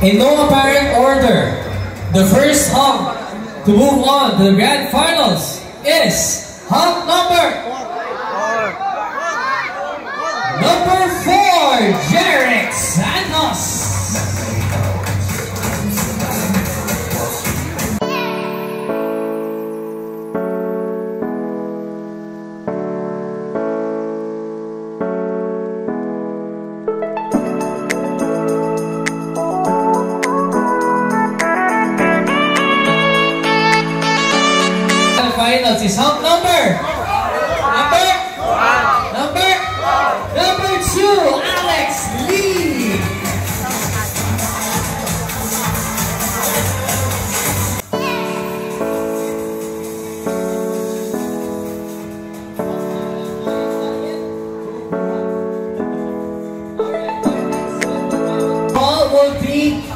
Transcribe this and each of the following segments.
In no apparent order, the first hump to move on to the grand finals is hump number 4, Jerick Santos. Finals is hump number 2, Alex Lee. Paul will be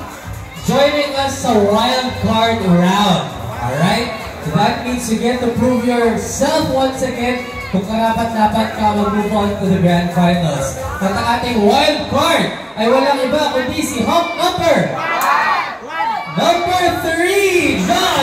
joining us sa wild card round. Alright? So that means you get to prove yourself once again kung karapat-dapat ka mag-move on to the grand finals. At ang ating wild card ay walang iba kundi si hump number 3, John